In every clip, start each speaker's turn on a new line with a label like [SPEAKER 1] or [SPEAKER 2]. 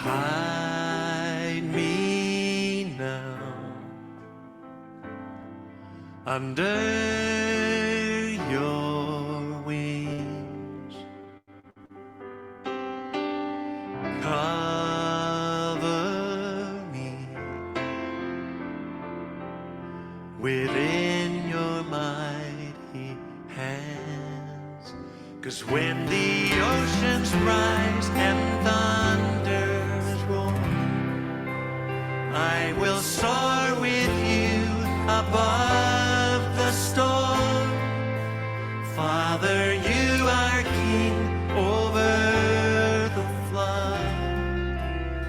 [SPEAKER 1] Hide me now under your wings. Cover me within your mighty hands. 'Cause when the oceans rise and thunders roar, I will soar with you above the storm. Father, you are king over the flood,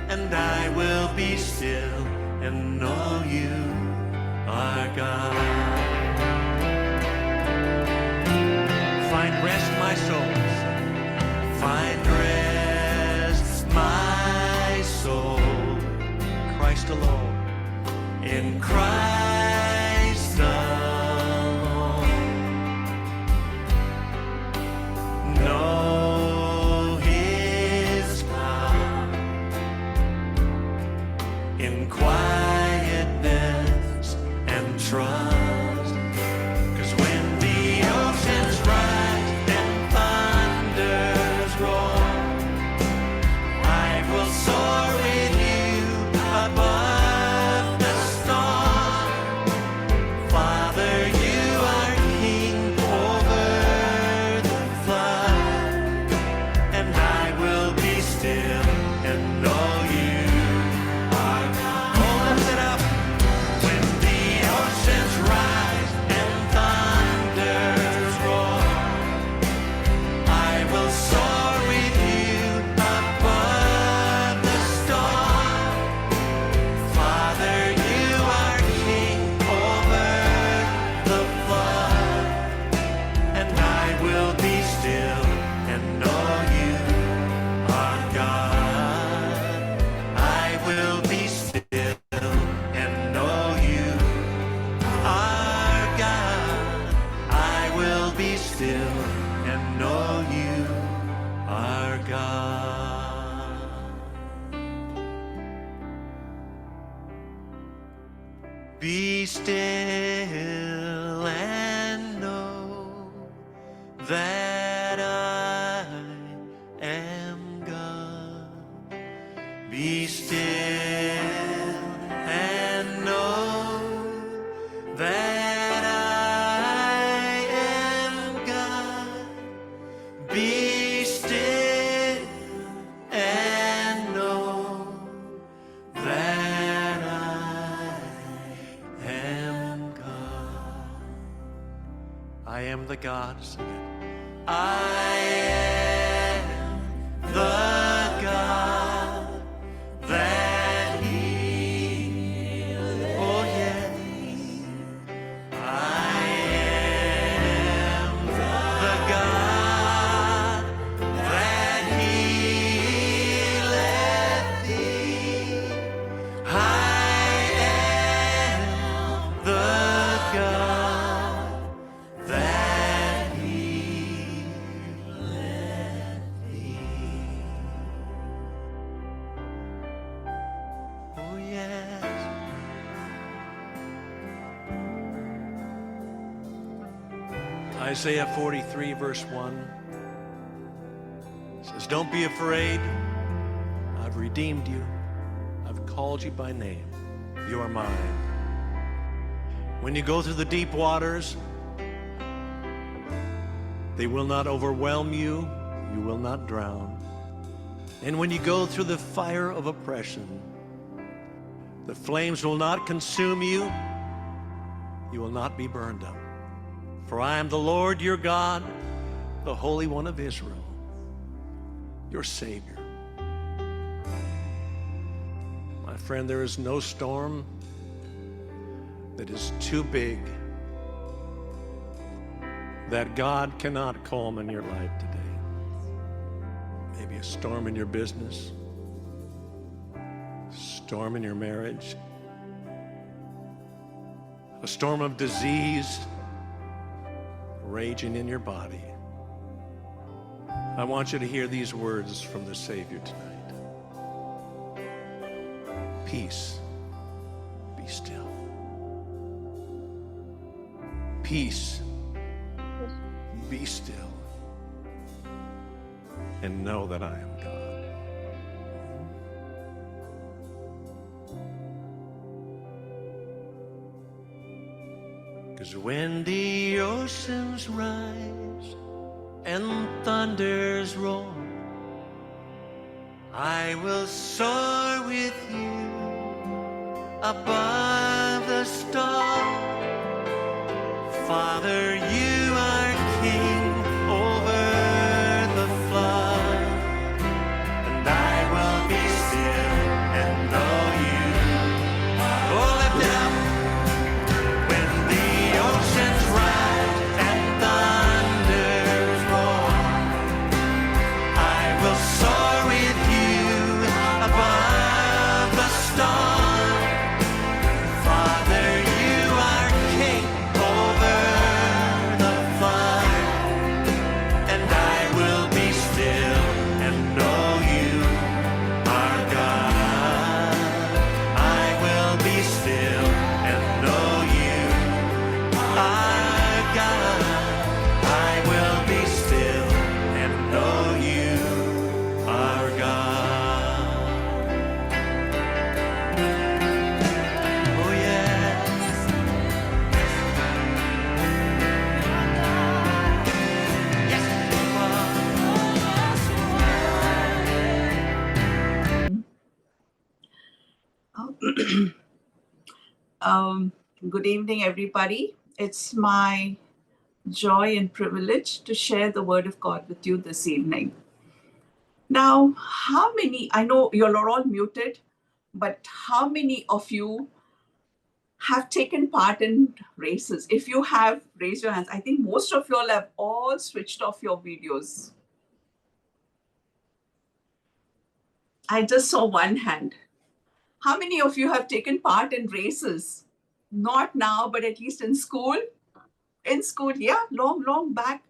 [SPEAKER 1] and I will be still and know you are God. Find rest, my soul. Find rest, my soul. Christ alone. In Christ alone. Know his power. In quietness and trust. 'Cause when the oceans rise and thunders roar, I will soar with you above the storm. Father, you are king over the flood, and I will be still and know you are God. Oh, lift it up. When the oceans rise and thunders roar, I will soar with you above the storm. Father, you are king over the flood, and I will be still and know you are God. I will be still and know you are God. I will be still and know you are God. Be still and know that I am God. Be still and know that I am God. Be still and know that I am God. I am the God. Sing it. I am the God that healeth. Oh yes. I am the God that healeth thee. I am the God that healeth thee. Oh yes. Isaiah 43 verse 1 says, don't be afraid. I've redeemed you. I've called you by name. You are mine. When you go through the deep waters, they will not overwhelm you. You will not drown. And when you go through the fire of oppression, the flames will not consume you. You will not be burned up. For I am the Lord your God, the Holy One of Israel, your Savior. My friend, there is no storm that is too big that God cannot calm in your life today. Maybe a storm in your business, a storm in your marriage, a storm of disease raging in your body. I want you to hear these words from the Savior tonight. Peace, be still. Peace, be still. And know that I am God. Because when the oceans rise and thunders roar, I will soar with you above the storm. Father, you are king over the flood, and I will be still and know you. Oh, lift it up. When the oceans rise and thunders roar, I will soar with you above the storm. Father, you are king over the flood, and I will be still and know you are God. I will be still and know you are God. I will be still and know you are God. Oh yes. Yes, you are.
[SPEAKER 2] Good evening, everybody. It's my joy and privilege to share the Word of God with you this evening. Now, how many, I know you're all muted, but how many of you have taken part in races? If you have, raise your hands. I think most of you all have all switched off your videos. I just saw one hand. How many of you have taken part in races? Not now, but at least in school. In school, yeah, long back.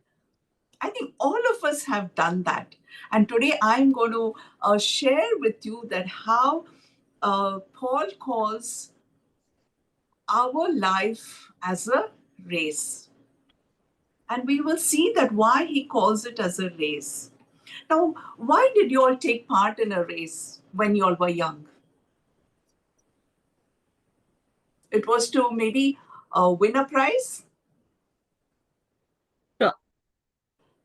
[SPEAKER 2] I think all of us have done that. And today I'm going to share with you that how Paul calls our life as a race. And we will see that why he calls it as a race. Now, why did you all take part in a race when you all were young? It was to maybe win a prize?
[SPEAKER 3] Sure.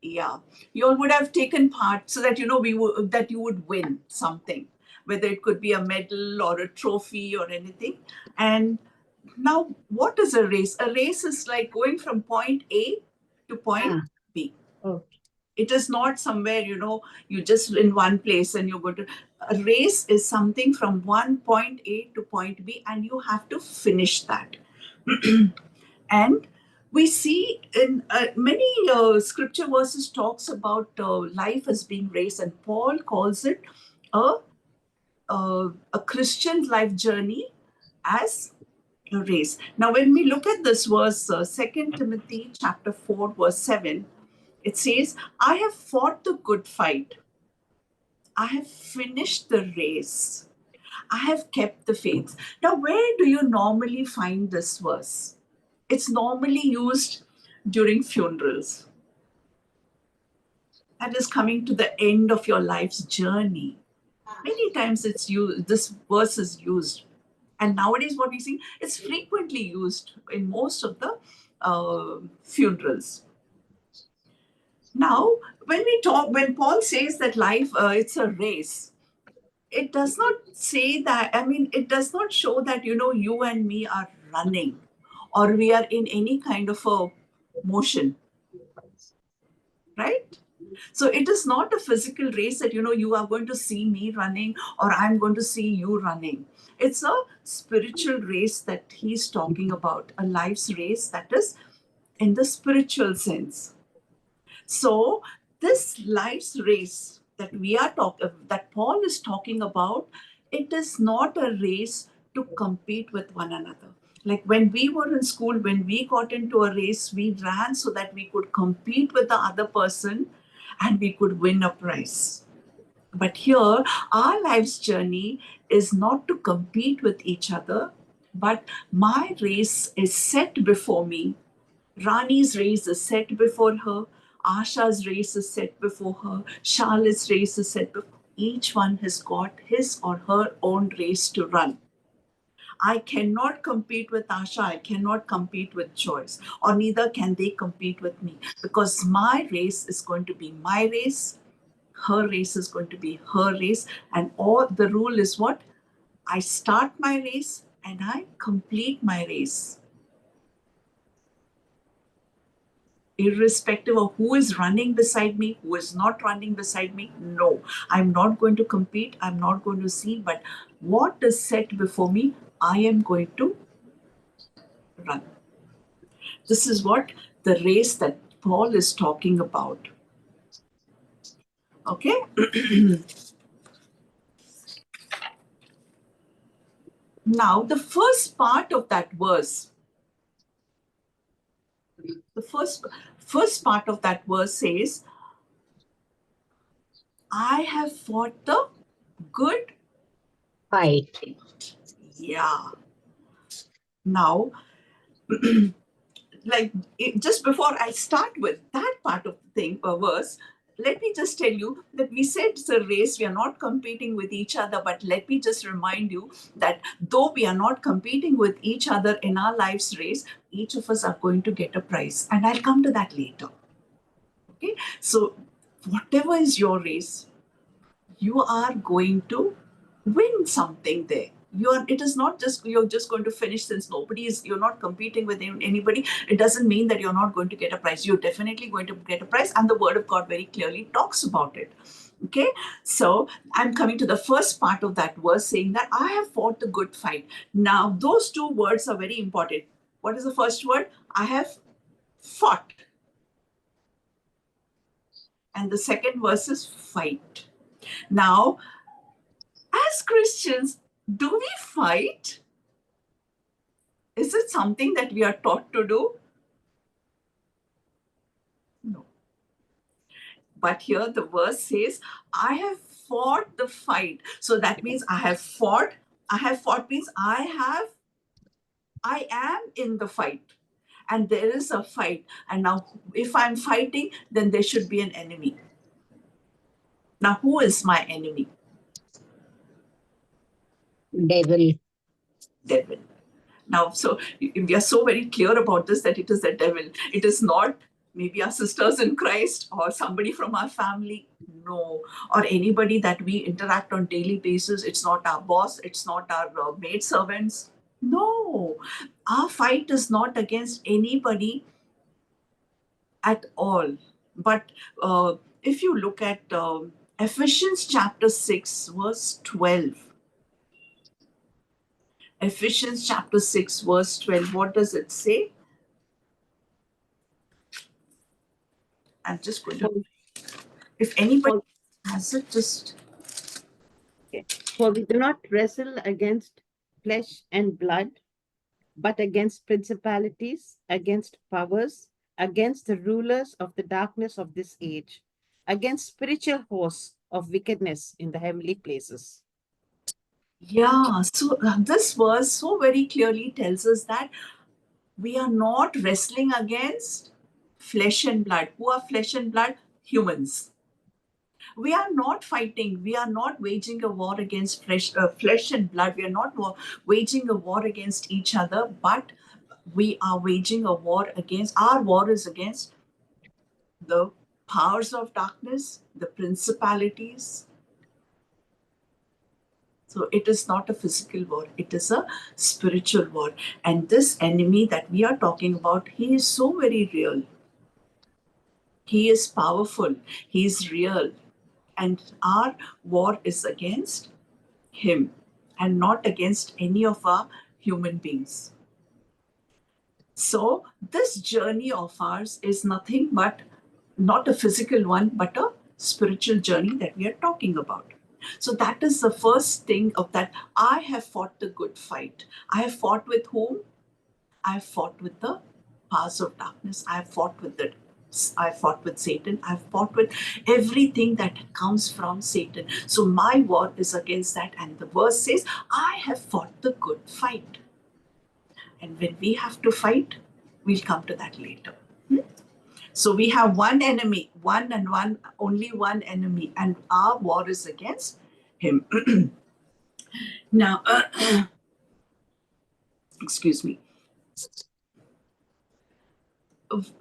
[SPEAKER 2] Yeah, you all would have taken part so that that you would win something, whether it could be a medal or a trophy or anything. And now, what is a race? A race is like going from point A to point B.
[SPEAKER 3] Okay.
[SPEAKER 2] It is not somewhere, you just in one place and you go to. A race is something from one point A to point B, and you have to finish that. And we see in many scripture verses talks about life as being race, and Paul calls it a Christian life journey as a race. Now, when we look at this verse, 2 Timothy chapter 4, verse 7, it says, I have fought the good fight. I have finished the race. I have kept the faith. Now, where do you normally find this verse? It's normally used during funerals. That is coming to the end of your life's journey. Many times it's used, this verse is used. And nowadays what we see, it's frequently used in most of the funerals. Now, when Paul says that life, it's a race, it does not say that, it does not show that, you and me are running or we are in any kind of a motion, right? So it is not a physical race that, you are going to see me running or I'm going to see you running. It's a spiritual race that he's talking about, a life's race that is in the spiritual sense. So this life's race that that Paul is talking about, it is not a race to compete with one another. Like when we were in school, when we got into a race, we ran so that we could compete with the other person and we could win a prize. But here, our life's journey is not to compete with each other, but my race is set before me. Rani's race is set before her. Asha's race is set before her. Charlotte's race is set before. Each one has got his or her own race to run. I cannot compete with Asha. I cannot compete with Joyce, or neither can they compete with me, because my race is going to be my race. Her race is going to be her race. And all the rule is what? I start my race and I complete my race. Irrespective of who is running beside me, who is not running beside me. No, I'm not going to compete. I'm not going to see, but what is set before me, I am going to run. This is what the race that Paul is talking about. Okay? Now, the first part of that verse, the first part of that verse says, I have fought the good
[SPEAKER 3] Fight.
[SPEAKER 2] Yeah. Now, just before I start with that part of the thing, verse, let me just tell you that we said it's a race. We are not competing with each other, but let me just remind you that though we are not competing with each other in our life's race, each of us are going to get a prize. And I'll come to that later. Okay. So, whatever is your race, you are going to win something there. It is not just you're just going to finish, since you're not competing with anybody. It doesn't mean that you're not going to get a prize. You're definitely going to get a prize, and the word of God very clearly talks about it. Okay, so I'm coming to the first part of that verse, saying that I have fought the good fight. Now, those two words are very important. What is the first word? I have fought. And the second verse is fight. Now, as Christians, do we fight? Is it something that we are taught to do? No. But here the verse says, I have fought the fight. So that means I have fought. I have fought means I am in the fight. And there is a fight. And now, if I'm fighting, then there should be an enemy. Now, who is my enemy?
[SPEAKER 3] Devil.
[SPEAKER 2] Devil. Now, so we are so very clear about this, that it is the devil. It is not maybe our sisters in Christ or somebody from our family. No. Or anybody that we interact on daily basis. It's not our boss. It's not our maid servants. No. Our fight is not against anybody at all. But if you look at Ephesians chapter 6, verse 12. Ephesians chapter 6, verse 12. What does it say? I'm just going to, if anybody has it, just.
[SPEAKER 4] Okay. For we do not wrestle against flesh and blood, but against principalities, against powers, against the rulers of the darkness of this age, against spiritual hosts of wickedness in the heavenly places.
[SPEAKER 2] Yeah, so this verse so very clearly tells us that we are not wrestling against flesh and blood. Who are flesh and blood? Humans. We are not fighting. We are not waging a war against flesh and blood. We are not waging a war against each other, but we are waging a war against, our war is against the powers of darkness, the principalities. So it is not a physical war, it is a spiritual war. And this enemy that we are talking about, he is so very real. He is powerful, he is real. And our war is against him and not against any of our human beings. So this journey of ours is nothing but not a physical one, but a spiritual journey that we are talking about. So that is the first thing of that. I have fought the good fight. I have fought with whom? I have fought with the powers of darkness. I have fought with the I fought with Satan. I've fought with everything that comes from Satan. So my war is against that. And the verse says, I have fought the good fight. And when we have to fight, we'll come to that later. So we have one enemy, only one enemy, and our war is against him. Now, excuse me.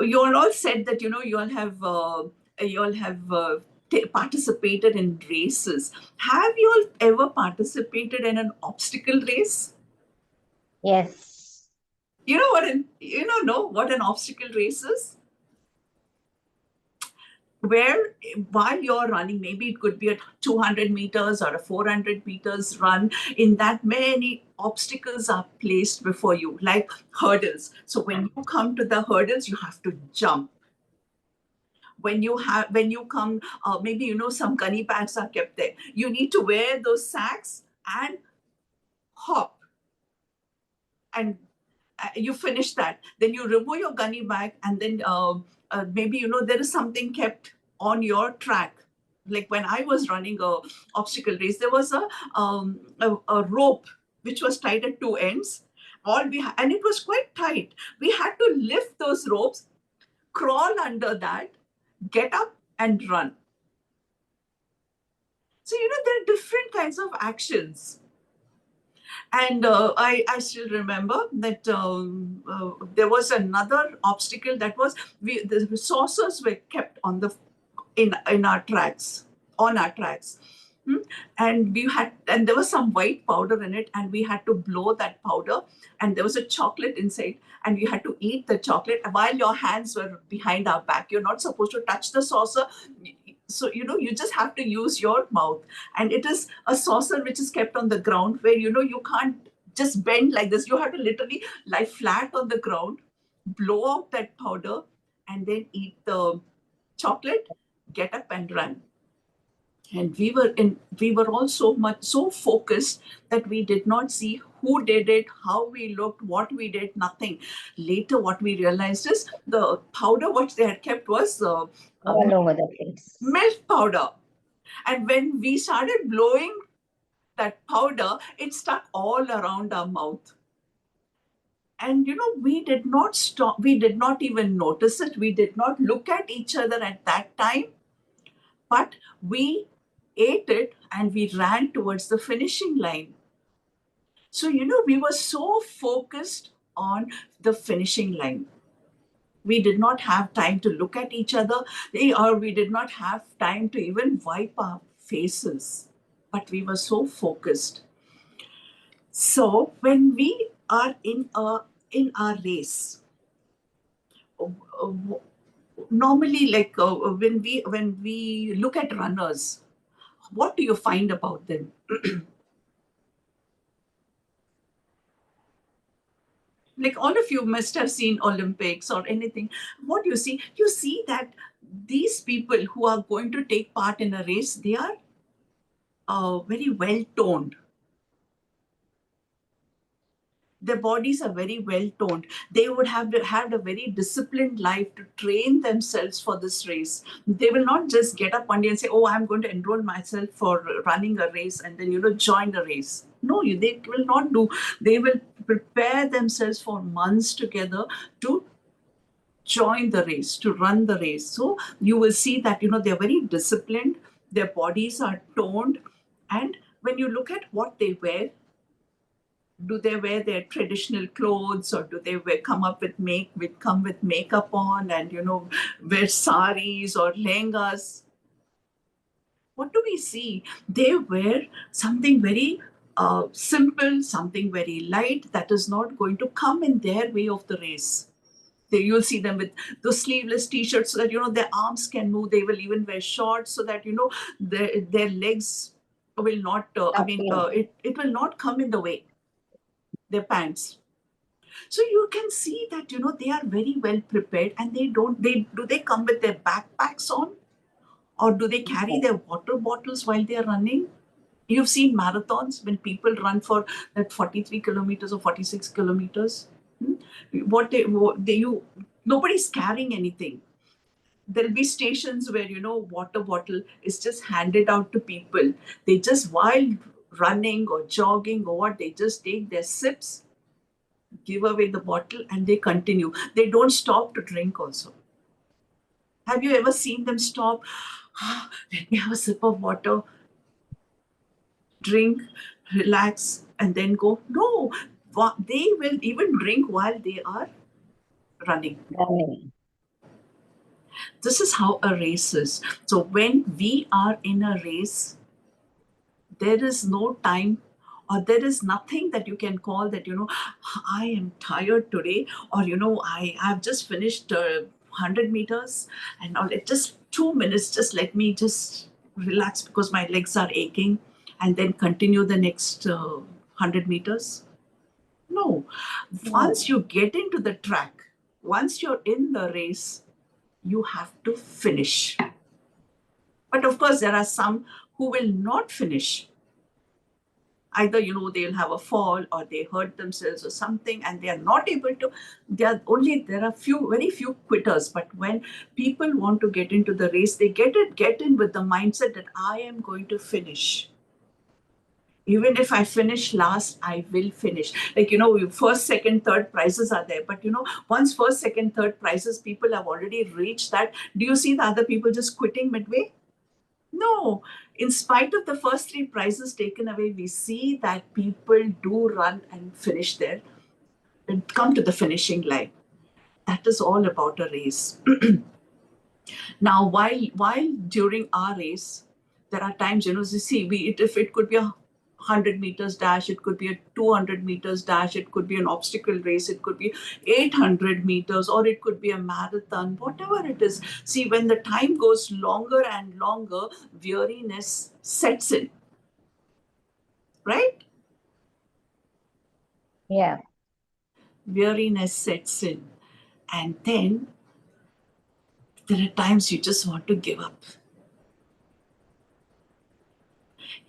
[SPEAKER 2] You all said that you all have participated in races. Have you all ever participated in an obstacle race?
[SPEAKER 3] Yes.
[SPEAKER 2] You know what an obstacle race is? Where while you're running, maybe it could be a 200 meters or a 400 meters run, in that many obstacles are placed before you, like hurdles. So when you come to the hurdles, you have to jump. When you come, maybe some gunny bags are kept there. You need to wear those sacks and hop. And you finish that. Then you remove your gunny bag, and then maybe there is something kept on your track. Like when I was running a obstacle race, there was a rope which was tied at two ends. And it was quite tight. We had to lift those ropes, crawl under that, get up and run. So there are different kinds of actions. And I still remember that there was another obstacle that was the saucers were kept on our tracks. And there was some white powder in it, and we had to blow that powder, and there was a chocolate inside, and you had to eat the chocolate while your hands were behind our back. You're not supposed to touch the saucer. So you just have to use your mouth, and it is a saucer which is kept on the ground, where you can't just bend like this. You have to literally lie flat on the ground, blow out that powder, and then eat the chocolate, get up and run. And we were all so focused that we did not see who did it, how we looked, what we did, nothing. Later, what we realized is the powder what they had kept was
[SPEAKER 3] All over the place.
[SPEAKER 2] milk powder. And when we started blowing that powder, it stuck all around our mouth. And we did not stop. We did not even notice it. We did not look at each other at that time. But we ate it and we ran towards the finishing line. So, we were so focused on the finishing line. We did not have time to look at each other, or we did not have time to even wipe our faces. But we were so focused. So when we are in our race, normally, like when we look at runners, what do you find about them? Like all of you must have seen Olympics or anything. What do you see? You see that these people who are going to take part in a race, they are very well toned. Their bodies are very well toned. They would have had a very disciplined life to train themselves for this race. They will not just get up one day and say, oh, I'm going to enroll myself for running a race and then, join the race. No, they will not do. They will prepare themselves for months together to join the race, to run the race. So you will see that, they're very disciplined. Their bodies are toned. And when you look at what they wear, do they wear their traditional clothes, or do they come with makeup on and wear saris or lehengas? What do we see? They wear something very simple, something very light that is not going to come in their way of the race. You'll see them with those sleeveless t-shirts so that their arms can move. They will even wear shorts so that their legs will not. It will not come in the way. Their pants. So you can see that they are very well prepared, and do they come with their backpacks on, or do they carry their water bottles while they are running? You've seen marathons when people run for that 43 kilometers or 46 kilometers. Nobody's carrying anything. There'll be stations where, water bottle is just handed out to people. They just, while running or jogging or what, they just take their sips, give away the bottle, and they continue. They don't stop to drink also. Have you ever seen them stop? Let me have a sip of water, drink, relax, and then go. No, they will even drink while they are running.
[SPEAKER 3] Running.
[SPEAKER 2] This is how a race is. So when we are in a race, there is no time, or there is nothing that you can call that, I am tired today, or, I've just finished 100 meters, and now just 2 minutes, just let me just relax because my legs are aching, and then continue the next 100 meters. No. Once you get into the track, once you're in the race, you have to finish. But of course, there are some who will not finish. Either, they'll have a fall, or they hurt themselves or something, and they are not able to. There are very few quitters. But when people want to get into the race, they get in with the mindset that I am going to finish. Even if I finish last, I will finish. Like, first, second, third prizes are there. But, once first, second, third prizes, people have already reached that. Do you see the other people just quitting midway? No. In spite of the first 3 prizes taken away, we see that people do run and finish there and come to the finishing line. That is all about a race. Now, while during our race, there are times, you see, if it could be a 100 meters dash, it could be a 200 meters dash, it could be an obstacle race, it could be 800 meters, or it could be a marathon, whatever it is. See, when the time goes longer and longer, weariness sets in, right?
[SPEAKER 3] Yeah.
[SPEAKER 2] Weariness sets in. And then there are times you just want to give up.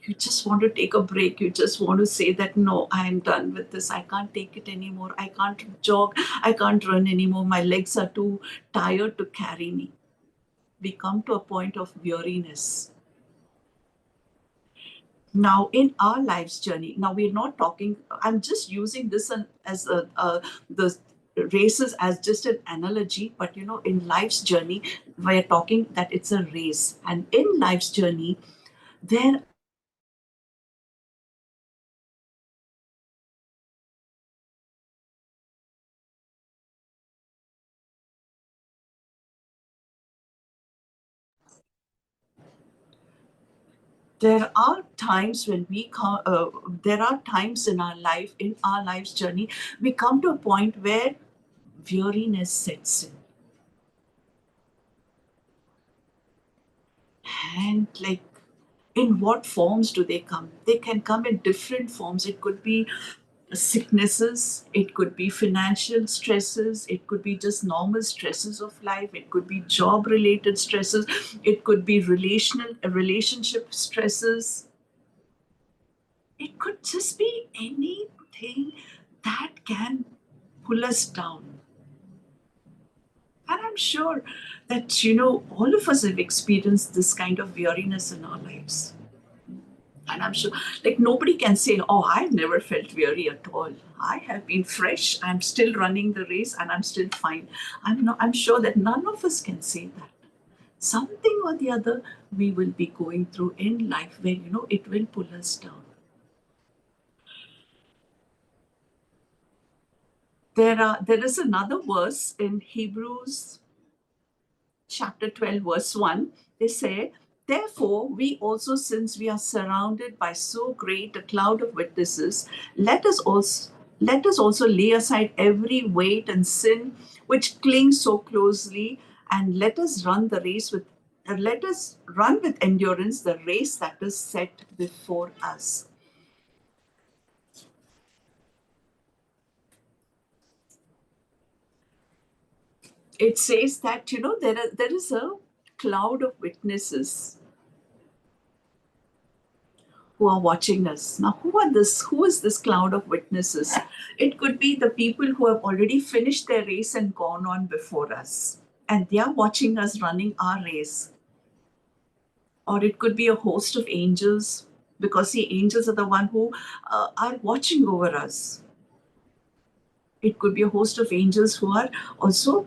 [SPEAKER 2] You just want to take a break. You just want to say that, no, I am done with this. I can't take it anymore. I can't jog. I can't run anymore. My legs are too tired to carry me. We come to a point of weariness. Now, in our life's journey, now we're not talking, I'm just using this as the races as just an analogy, but in life's journey, we're talking that it's a race. And in life's journey, there are times when there are times in our life's journey, we come to a point where weariness sets in. And like, in what forms do they come? They can come in different forms. It could be sicknesses, it could be financial stresses, it could be just normal stresses of life, it could be job related stresses, it could be relationship stresses. It could just be anything that can pull us down. And I'm sure that, all of us have experienced this kind of weariness in our lives. And I'm sure, like, nobody can say, oh, I've never felt weary at all. I have been fresh. I'm still running the race and I'm still fine. I'm sure that none of us can say that. Something or the other we will be going through in life where, it will pull us down. There is another verse in Hebrews chapter 12, verse 1. They say, therefore, we also, since we are surrounded by so great a cloud of witnesses, let us also lay aside every weight and sin which clings so closely, and let us run with endurance the race that is set before us. It says that, there is a cloud of witnesses who are watching us. Now, who is this cloud of witnesses? It could be the people who have already finished their race and gone on before us. and they are watching us running our race. Or it could be a host of angels, because the angels are the one who are watching over us. It could be a host of angels who are also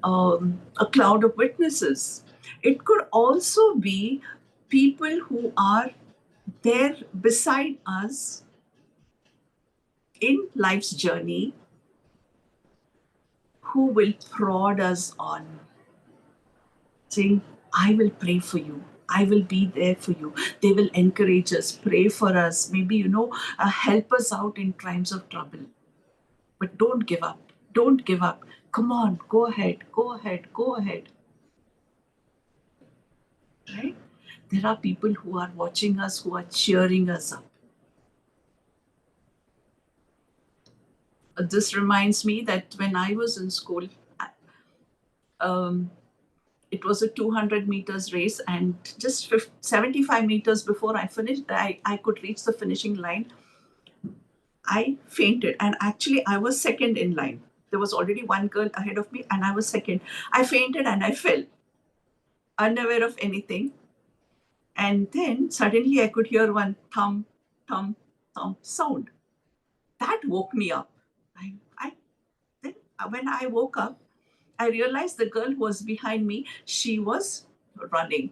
[SPEAKER 2] a cloud of witnesses. It could also be people who are there beside us in life's journey, who will prod us on, saying, I will pray for you. I will be there for you. They will encourage us, pray for us, maybe, help us out in times of trouble. But don't give up. Don't give up. Come on, go ahead, go ahead, go ahead. Right? There are people who are watching us, who are cheering us up. This reminds me that when I was in school, it was a 200 meters race, and just 75 meters before I finished, I could reach the finishing line. I fainted, and actually I was second in line. There was already one girl ahead of me, and I was second. I fainted and I fell, unaware of anything. And then suddenly I could hear one thump, thump, thump sound. That woke me up. Then when I woke up, I realized the girl who was behind me, she was running.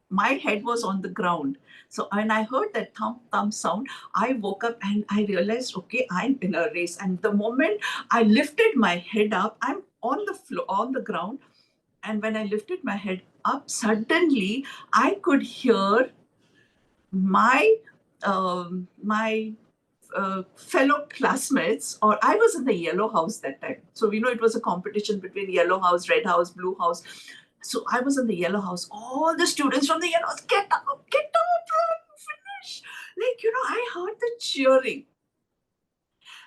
[SPEAKER 2] My head was on the ground. So when I heard that thump, thump sound, I woke up and I realized, okay, I'm in a race. And the moment I lifted my head up, I'm on the floor, on the ground. And when I lifted my head up, suddenly I could hear my fellow classmates, or I was in the yellow house that time. So, it was a competition between yellow house, red house, blue house. So I was in the yellow house. All the students from the yellow house, get up, run, finish. I heard the cheering.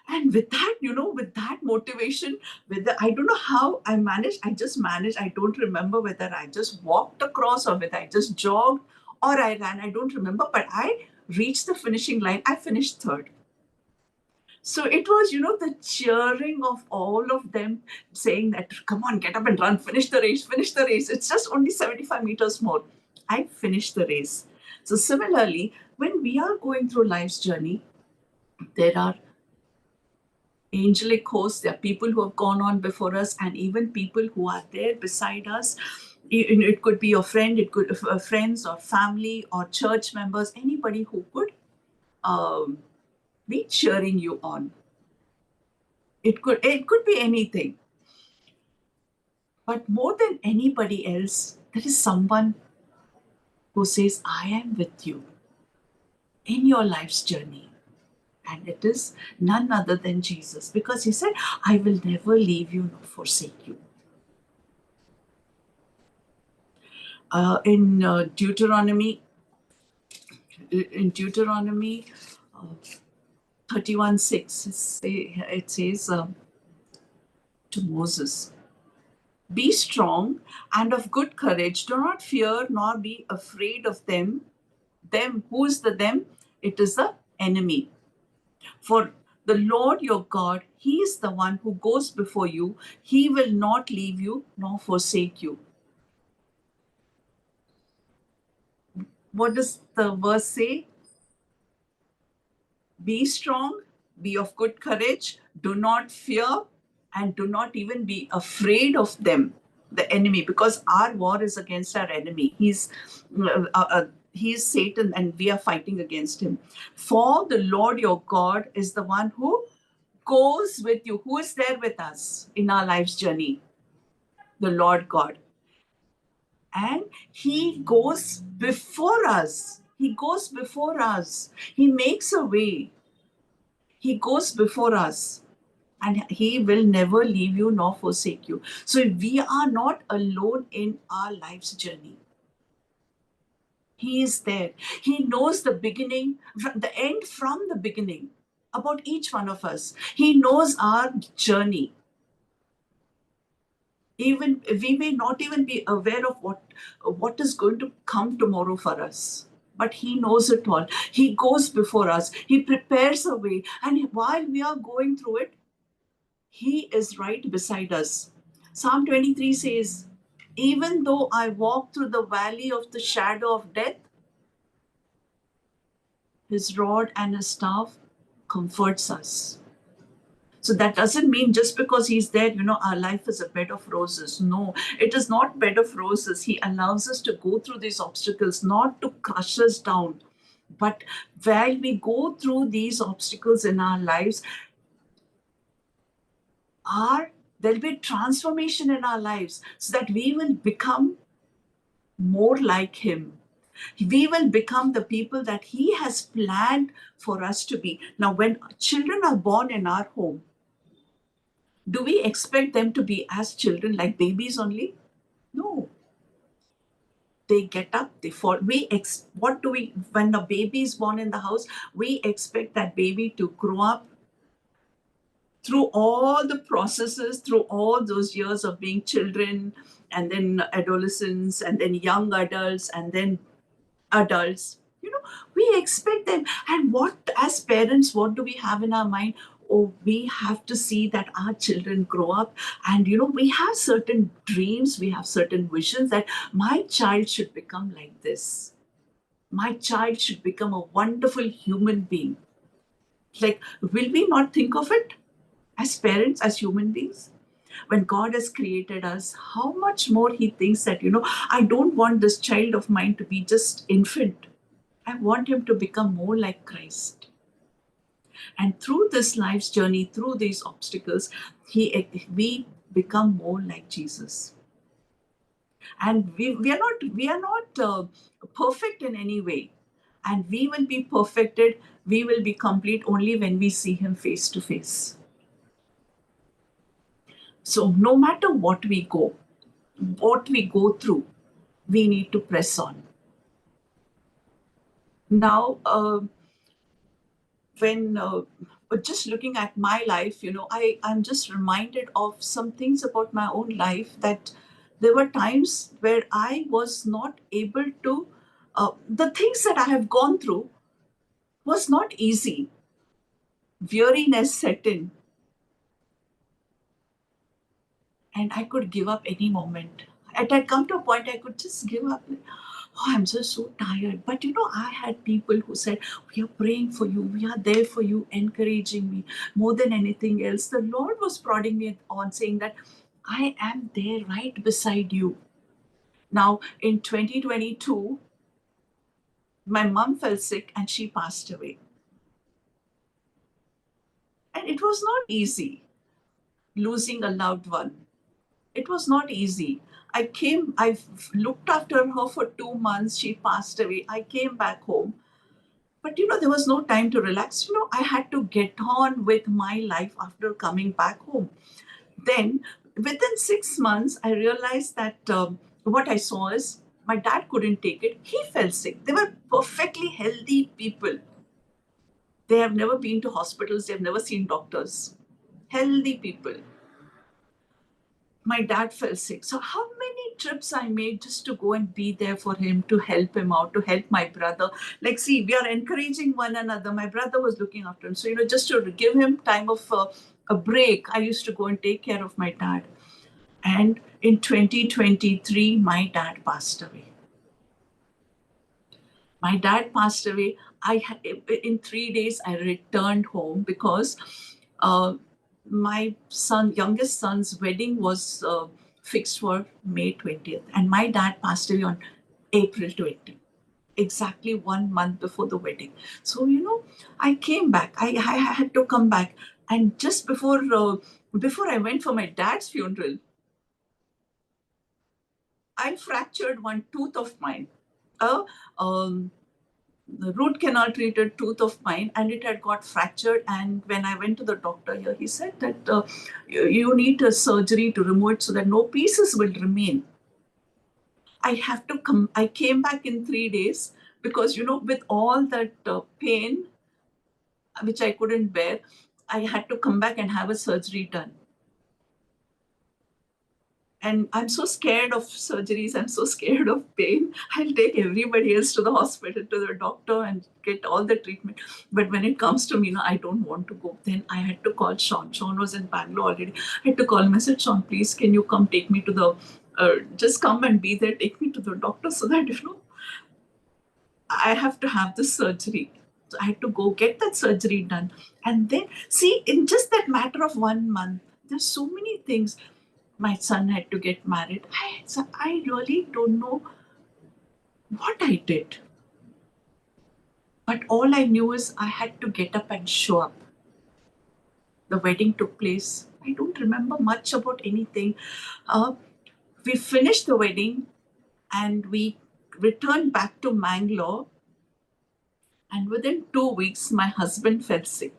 [SPEAKER 2] And with that motivation, I don't know how I managed. I just managed. I don't remember whether I just walked across or whether I just jogged or I ran. I don't remember, but I reached the finishing line. I finished third. So it was, the cheering of all of them saying that, come on, get up and run, finish the race, finish the race. It's just only 75 meters more. I finished the race. So similarly, when we are going through life's journey, there are angelic hosts, there are people who have gone on before us, and even people who are there beside us. It could be your friend, it could be friends or family or church members, anybody who could be cheering you on. It could be anything. But more than anybody else, there is someone who says, I am with you in your life's journey. And it is none other than Jesus, because he said, I will never leave you nor forsake you. In Deuteronomy 31:6, it says to Moses, be strong and of good courage. Do not fear nor be afraid of them. Them, who is the them? It is the enemy. For the Lord your God, he is the one who goes before you. He will not leave you nor forsake you. What does the verse say? Be strong, be of good courage, do not fear, and do not even be afraid of them, the enemy, because our war is against our enemy. He's Satan, and we are fighting against him. For the Lord your God is the one who goes with you. Who is there with us in our life's journey? The Lord God. And he goes before us. He goes before us. He makes a way. He goes before us. And he will never leave you nor forsake you. So we are not alone in our life's journey. He is there. He knows the beginning, the end from the beginning about each one of us. He knows our journey. Even we may not even be aware of what is going to come tomorrow for us. But he knows it all. He goes before us. He prepares a way. And while we are going through it, he is right beside us. Psalm 23 says, Even though I walk through the valley of the shadow of death, his rod and his staff comforts us. So that doesn't mean just because he's there, our life is a bed of roses. No, it is not bed of roses. He allows us to go through these obstacles, not to crush us down. But while we go through these obstacles in our lives, there'll be transformation in our lives so that we will become more like him. We will become the people that he has planned for us to be. Now, when children are born in our home, do we expect them to be as children, like babies only? No. They get up, they fall. When a baby is born in the house, we expect that baby to grow up through all the processes, through all those years of being children, and then adolescents, and then young adults, and then adults. We expect them. And as parents, what do we have in our mind? Oh, we have to see that our children grow up. And, we have certain dreams, we have certain visions that my child should become like this. My child should become a wonderful human being. Like, will we not think of it as parents, as human beings? When God has created us, how much more he thinks that, I don't want this child of mine to be just infant. I want him to become more like Christ. And through this life's journey, through these obstacles, we become more like Jesus. And we are not perfect in any way. And we will be perfected, we will be complete only when we see him face to face. So no matter what we go through, we need to press on. Now, when just looking at my life, I'm just reminded of some things about my own life, that there were times where I was not able to, the things that I have gone through was not easy. Weariness set in. And I could give up any moment. It had come to a point I could just give up. Oh, I'm just so tired. But I had people who said, we are praying for you. We are there for you, encouraging me more than anything else. The Lord was prodding me on, saying that I am there right beside you. Now, in 2022, my mom fell sick and she passed away. And it was not easy losing a loved one. It was not easy. I looked after her for 2 months. She passed away. I came back home. But, there was no time to relax. I had to get on with my life after coming back home. Then, within 6 months, I realized that what I saw is my dad couldn't take it. He fell sick. They were perfectly healthy people. They have never been to hospitals. They have never seen doctors. Healthy people. My dad fell sick. So how many trips I made just to go and be there for him, to help him out, to help my brother. Like, see, we are encouraging one another. My brother was looking after him. So, just to give him time of a break, I used to go and take care of my dad. And in 2023, my dad passed away. My dad passed away. In 3 days, I returned home because my youngest son's wedding was fixed for May 20th. And my dad passed away on April 20th, exactly 1 month before the wedding. So, I came back. I had to come back. And just before I went for my dad's funeral, I fractured one tooth of mine. The root canal treated tooth of mine, and it had got fractured. And when I went to the doctor here, he said that you need a surgery to remove it so that no pieces will remain. I came back in 3 days because, with all that pain, which I couldn't bear, I had to come back and have a surgery done. And I'm so scared of surgeries. I'm so scared of pain. I'll take everybody else to the hospital, to the doctor, and get all the treatment. But when it comes to me, I don't want to go. Then I had to call Sean. Sean was in Bangalore already. I had to call him. I said, Sean, please, can you come take me to the just come and be there, take me to the doctor so that, I have to have the surgery. So I had to go get that surgery done. And then, see, in just that matter of 1 month, there's so many things. My son had to get married. I really don't know what I did. But all I knew is I had to get up and show up. The wedding took place. I don't remember much about anything. We finished the wedding and we returned back to Mangalore. And within 2 weeks, my husband fell sick.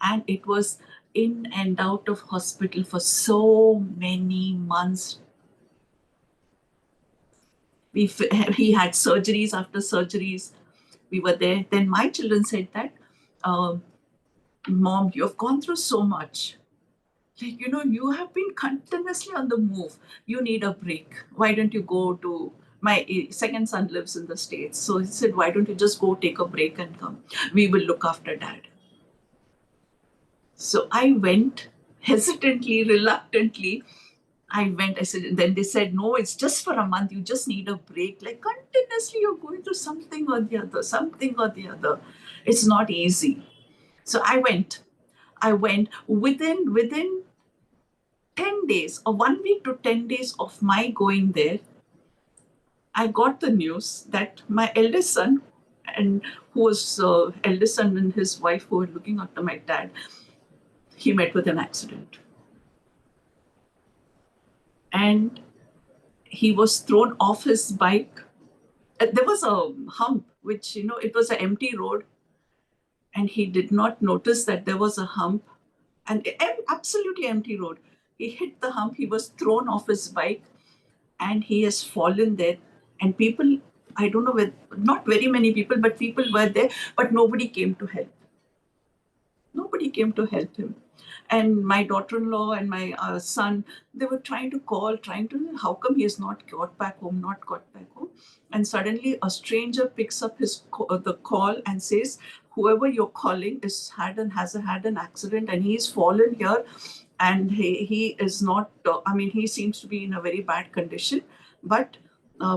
[SPEAKER 2] And it was in and out of hospital for so many months. He had surgeries after surgeries. We were there. Then my children said that, Mom, you have gone through so much. Like, you have been continuously on the move. You need a break. Why don't you go to, my second son lives in the States. So he said, why don't you just go take a break and come? We will look after Dad. So I went hesitantly, reluctantly. I went, I said, and then they said, no, it's just for a month. You just need a break. Like continuously you're going through something or the other, something or the other. It's not easy. So I went within 10 days or 1 week to 10 days of my going there. I got the news that my eldest son, and who was eldest son and his wife who were looking after my dad, he met with an accident. And he was thrown off his bike. There was a hump, which, it was an empty road. And he did not notice that there was a hump. And absolutely empty road. He hit the hump. He was thrown off his bike. And he has fallen there. And people, I don't know, not very many people, but people were there. But nobody came to help. Nobody came to help him. And my daughter-in-law and my son, they were trying to, how come he has not got back home. And suddenly a stranger picks up the call and says, whoever you're calling has had an accident and he's fallen here. And he is not, he seems to be in a very bad condition. But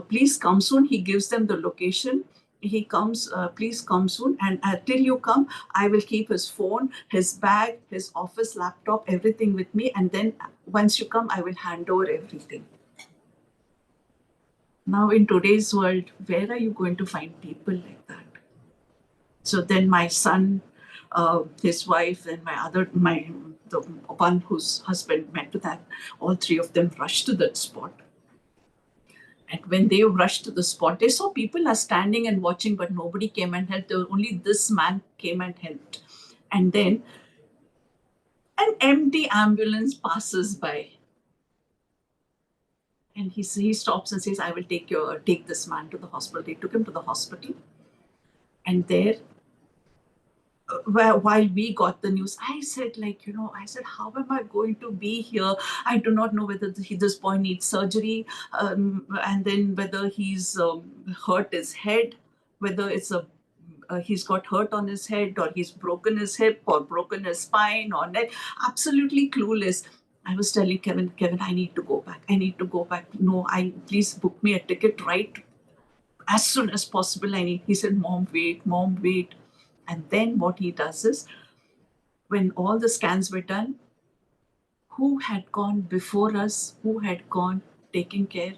[SPEAKER 2] please come soon. He gives them the location. He comes, please come soon. And till you come, I will keep his phone, his bag, his office laptop, everything with me. And then once you come, I will hand over everything. Now in today's world, where are you going to find people like that? So then my son, his wife, and the one whose husband met with that, all three of them rushed to that spot. And when they rushed to the spot, they saw people are standing and watching, but nobody came and helped. Only this man came and helped. And then an empty ambulance passes by. And he stops and says, I will take this man to the hospital. They took him to the hospital. And there, while we got the news, I said, how am I going to be here? I do not know whether this boy needs surgery, and then whether he's hurt his head, whether it's he's got hurt on his head, or he's broken his hip, or broken his spine or neck. Absolutely clueless. I was telling Kevin, I need to go back. No, please book me a ticket right as soon as possible. He said, Mom, wait. And then what he does is, when all the scans were done, who had gone before us, who had gone taking care?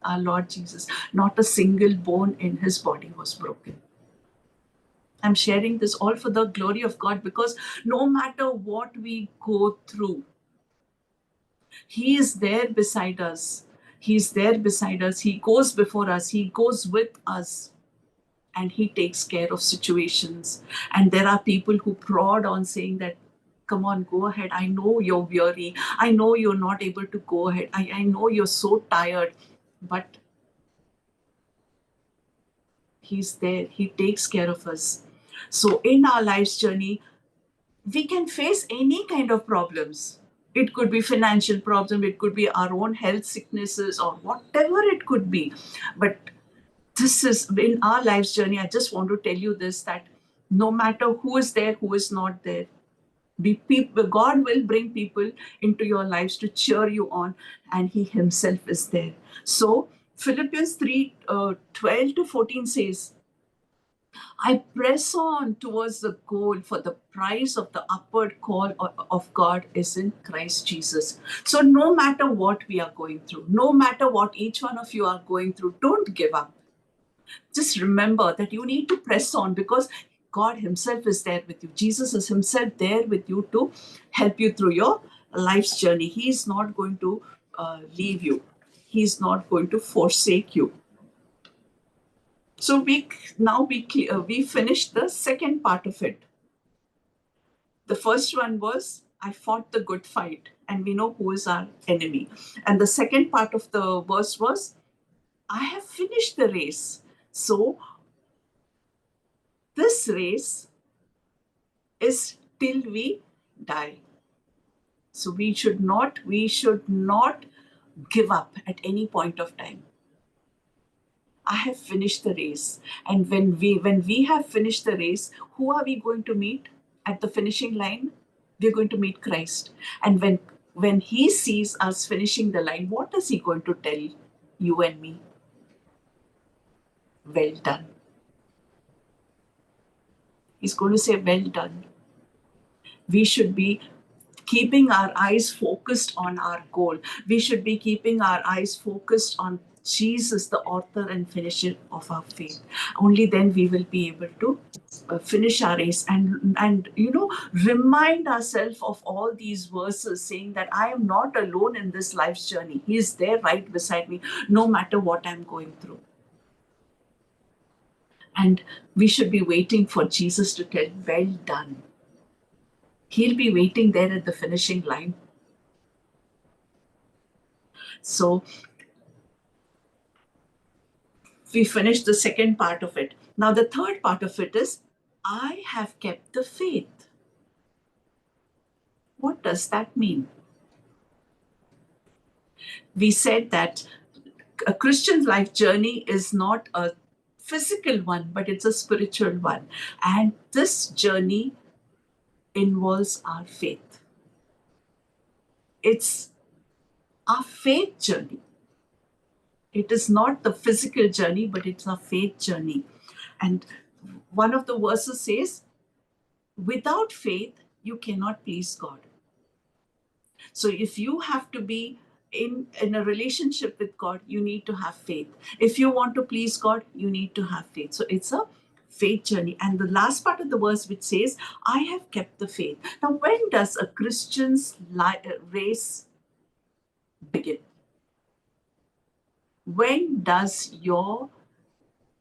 [SPEAKER 2] Our Lord Jesus. Not a single bone in his body was broken. I'm sharing this all for the glory of God, because no matter what we go through, He is there beside us. He's there beside us. He goes before us. He goes with us. And He takes care of situations. And there are people who prod on saying that, come on, go ahead. I know you're weary. I know you're not able to go ahead. I know you're so tired. But He's there. He takes care of us. So in our life's journey, we can face any kind of problems. It could be financial problem. It could be our own health sicknesses, or whatever it could be. But this is in our life's journey. I just want to tell you this, that no matter who is there, who is not there, God will bring people into your lives to cheer you on, and He Himself is there. So Philippians 3 12 to 14 says, I press on towards the goal for the prize of the upward call of God is in Christ Jesus. So, no matter what we are going through, no matter what each one of you are going through, don't give up. Just remember that you need to press on, because God Himself is there with you. Jesus is Himself there with you to help you through your life's journey. He is not going to leave you, He's not going to forsake you. So we finished the second part of it. The first one was, I fought the good fight, and we know who is our enemy. And the second part of the verse was, I have finished the race. So this race is till we die. So we should not give up at any point of time. I have finished the race. And when we have finished the race, who are we going to meet at the finishing line? We're going to meet Christ. And when He sees us finishing the line, what is He going to tell you and me? Well done. He's going to say, well done. We should be keeping our eyes focused on our goal. We should be keeping our eyes focused on Jesus, the author and finisher of our faith. Only then we will be able to finish our race and remind ourselves of all these verses saying that I am not alone in this life's journey. He is there right beside me, no matter what I'm going through. And we should be waiting for Jesus to tell, well done. He'll be waiting there at the finishing line. So we finished the second part of it. Now the third part of it is, I have kept the faith. What does that mean? We said that a Christian life journey is not a physical one, but it's a spiritual one. And this journey involves our faith. It's our faith journey. It is not the physical journey, but it's a faith journey. And one of the verses says, without faith, you cannot please God. So if you have to be in a relationship with God, you need to have faith. If you want to please God, you need to have faith. So it's a faith journey. And the last part of the verse which says, I have kept the faith. Now, when does a Christian's race begin? When does your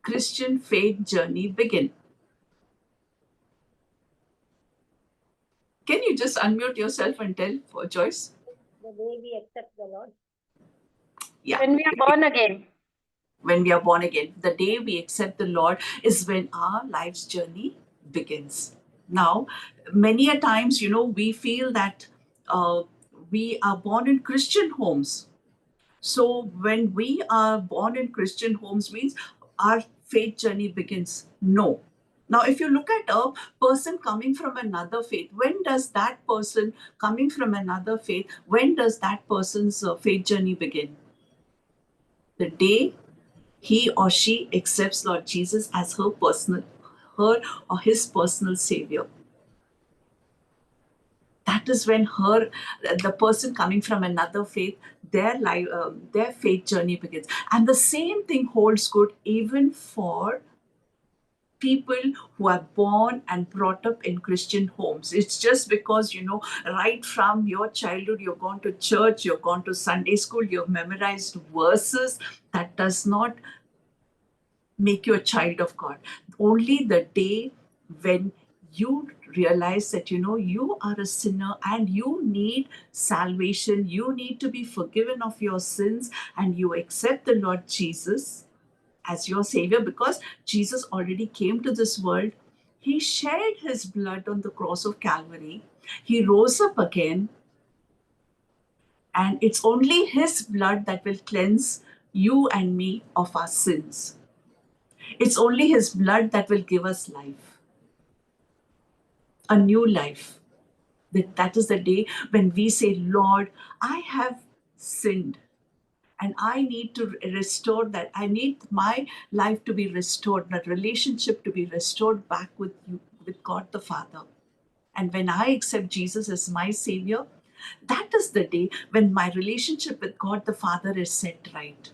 [SPEAKER 2] Christian faith journey begin? Can you just unmute yourself and tell for Joyce?
[SPEAKER 3] The day we accept the Lord.
[SPEAKER 2] Yeah.
[SPEAKER 3] When we are born again.
[SPEAKER 2] When we are born again. The day we accept the Lord is when our life's journey begins. Now, many a times, we feel that we are born in Christian homes. So when we are born in Christian homes means our faith journey begins. No. Now, if you look at a person coming from another faith, when does that person coming from another faith, when does that person's faith journey begin? The day he or she accepts Lord Jesus as her or his personal savior. That is when the person coming from another faith, their faith journey begins. And the same thing holds good even for people who are born and brought up in Christian homes. It's just because, right from your childhood, you've gone to church, you've gone to Sunday school, you've memorized verses, that does not make you a child of God. Only the day when you realize that, you are a sinner and you need salvation, you need to be forgiven of your sins, and you accept the Lord Jesus as your savior, because Jesus already came to this world. He shed his blood on the cross of Calvary. He rose up again. And it's only his blood that will cleanse you and me of our sins. It's only his blood that will give us life. A new life. That is the day when we say, Lord, I have sinned and I need to restore that. I need my life to be restored, that relationship to be restored back with you, with God the Father. And when I accept Jesus as my Savior, that is the day when my relationship with God the Father is set right.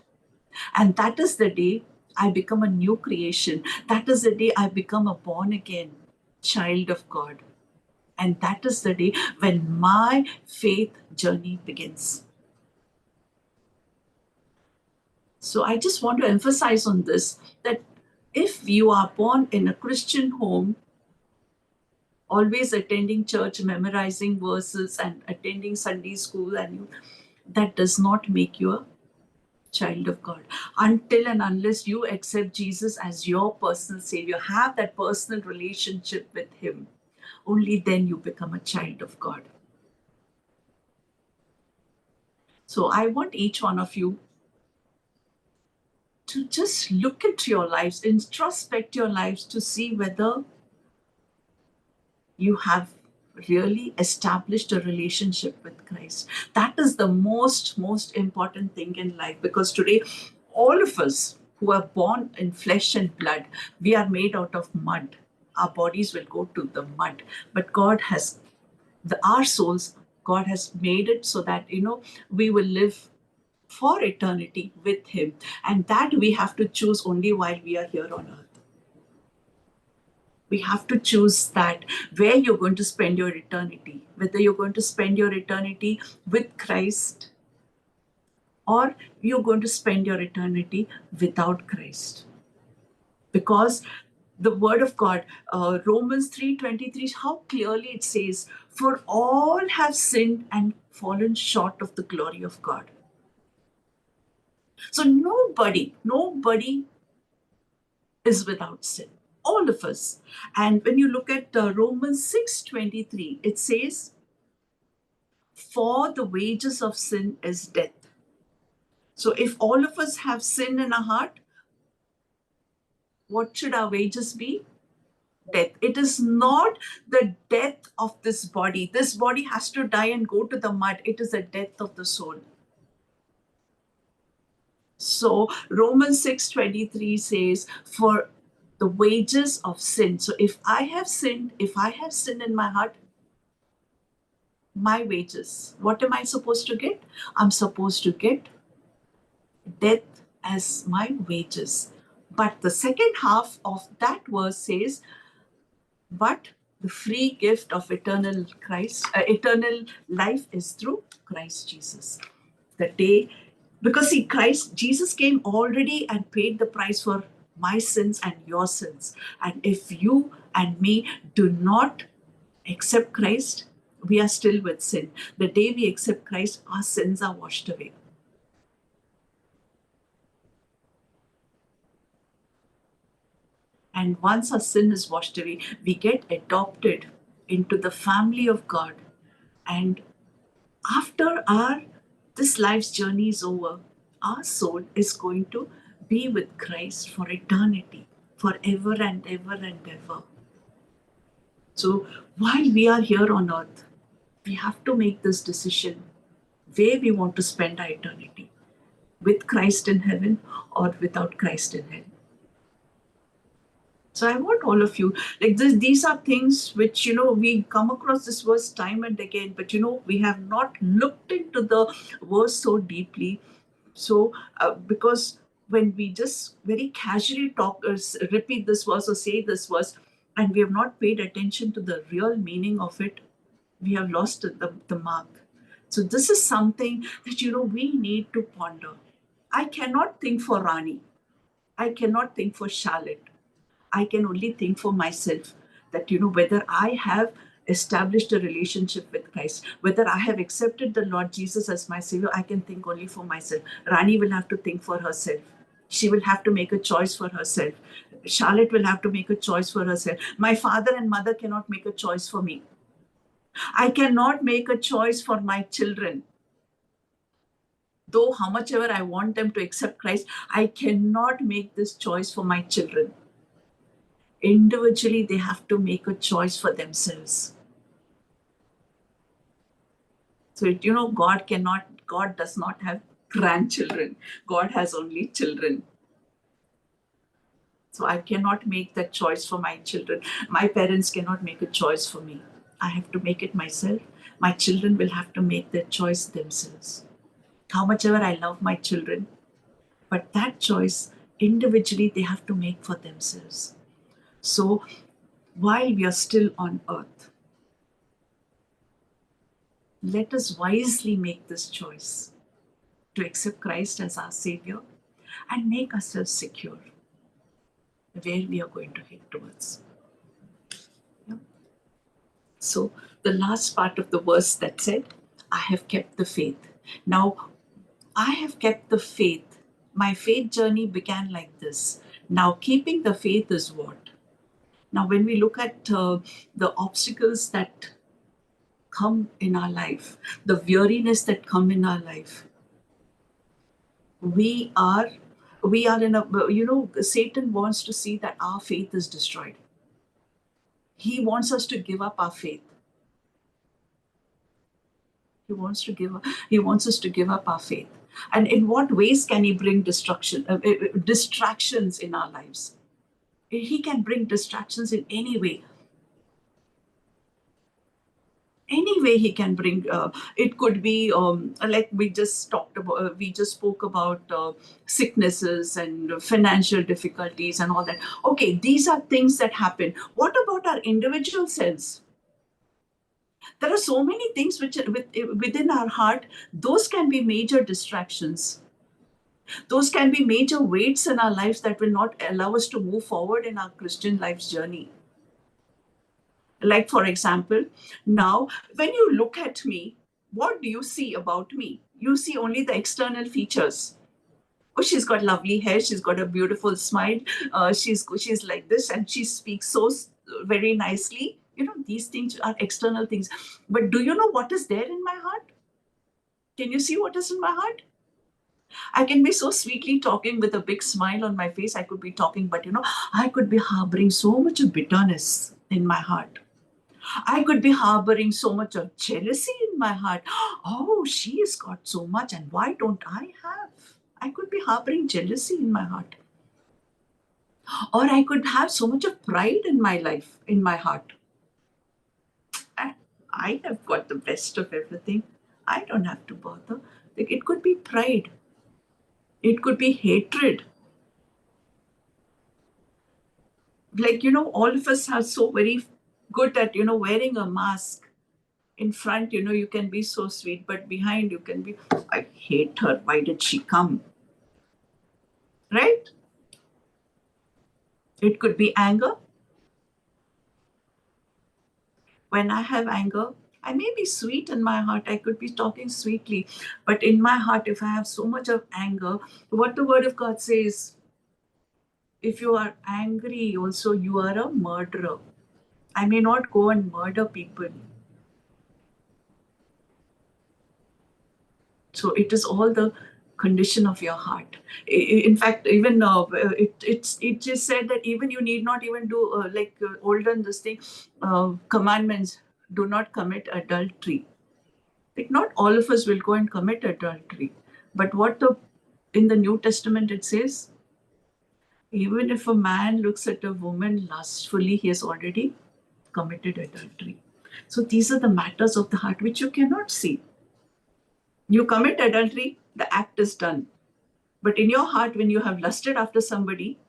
[SPEAKER 2] And that is the day I become a new creation. That is the day I become a born again child of God. And that is the day when my faith journey begins. So I just want to emphasize on this, that if you are born in a Christian home, always attending church, memorizing verses, and attending Sunday school, and that does not make you a child of God. Until and unless you accept Jesus as your personal Savior, have that personal relationship with Him, only then you become a child of God. So I want each one of you to just look into your lives, introspect your lives to see whether you have really established a relationship with Christ. That is the most important thing in life, because today all of us who are born in flesh and blood, we are made out of mud. Our bodies will go to the mud, but God has our souls, God has made it so that we will live for eternity with Him, and that we have to choose only while we are here on earth. We have to choose that where you're going to spend your eternity, whether you're going to spend your eternity with Christ or you're going to spend your eternity without Christ. Because the word of God, Romans 3:23, how clearly it says, for all have sinned and fallen short of the glory of God. So nobody is without sin. All of us. And when you look at Romans 6:23, it says, for the wages of sin is death. So if all of us have sin in our heart, what should our wages be? Death. It is not the death of this body. This body has to die and go to the mud. It is the death of the soul. So Romans 6:23 says, for the wages of sin. So if I have sinned in my heart, my wages, what am I supposed to get? I'm supposed to get death as my wages. But the second half of that verse says, but the free gift of eternal life is through Christ Jesus. The day, because see, Jesus came already and paid the price for my sins and your sins. And if you and me do not accept Christ, we are still with sin. The day we accept Christ, our sins are washed away. And once our sin is washed away, we get adopted into the family of God. And after this life's journey is over, our soul is going to be with Christ for eternity, forever and ever and ever. So while we are here on earth, we have to make this decision where we want to spend our eternity, with Christ in heaven or without Christ in heaven. So I want all of you, like this, these are things which, we come across this verse time and again, but, we have not looked into the verse so deeply. So, because when we just very casually repeat this verse or say this verse, and we have not paid attention to the real meaning of it, we have lost the mark. So this is something that, we need to ponder. I cannot think for Rani. I cannot think for Charlotte. I can only think for myself that, whether I have established a relationship with Christ, whether I have accepted the Lord Jesus as my Savior, I can think only for myself. Rani will have to think for herself. She will have to make a choice for herself. Charlotte will have to make a choice for herself. My father and mother cannot make a choice for me. I cannot make a choice for my children. Though how much ever I want them to accept Christ, I cannot make this choice for my children. Individually, they have to make a choice for themselves. So, God does not have grandchildren. God has only children. So I cannot make that choice for my children. My parents cannot make a choice for me. I have to make it myself. My children will have to make their choice themselves. How much ever I love my children, but that choice individually they have to make for themselves. So while we are still on earth, let us wisely make this choice to accept Christ as our Savior and make ourselves secure where we are going to head towards. Yeah. So the last part of the verse that said, I have kept the faith. Now, I have kept the faith. My faith journey began like this. Now, keeping the faith is what? Now, when we look at the obstacles that come in our life, the weariness that come in our life, we are in a, Satan wants to see that our faith is destroyed. He wants us to give up our faith. He wants us to give up our faith. And in what ways can he bring distractions in our lives? He can bring distractions in any way. Any way he can bring. It could be like we just talked about. We just spoke about sicknesses and financial difficulties and all that. Okay, these are things that happen. What about our individual selves? There are so many things which are within our heart. Those can be major distractions. Those can be major weights in our lives that will not allow us to move forward in our Christian life's journey. Like, for example, now when you look at me, what do you see about me? You see only the external features. Oh, she's got lovely hair. She's got a beautiful smile. She's like this, and she speaks so very nicely. These things are external things. But do you know what is there in my heart? Can you see what is in my heart? I can be so sweetly talking with a big smile on my face. I could be talking, but I could be harboring so much of bitterness in my heart. I could be harboring so much of jealousy in my heart. Oh, she has got so much, and why don't I have? I could be harboring jealousy in my heart. Or I could have so much of pride in my life, in my heart. I have got the best of everything. I don't have to bother. Like, it could be pride. It could be hatred. Like, all of us are so very good at, wearing a mask. In front, you can be so sweet, but behind you can be, I hate her. Why did she come? Right? It could be anger. When I have anger, I may be sweet in my heart. I could be talking sweetly. But in my heart, if I have so much of anger, what the word of God says, if you are angry, also you are a murderer. I may not go and murder people. So it is all the condition of your heart. In fact, even it just said that even you need not even do olden this thing, commandments. Do not commit adultery. Like, not all of us will go and commit adultery, but in the New Testament it says, even if a man looks at a woman lustfully, he has already committed adultery. So these are the matters of the heart which you cannot see. You commit adultery, the act is done. But in your heart, when you have lusted after somebody,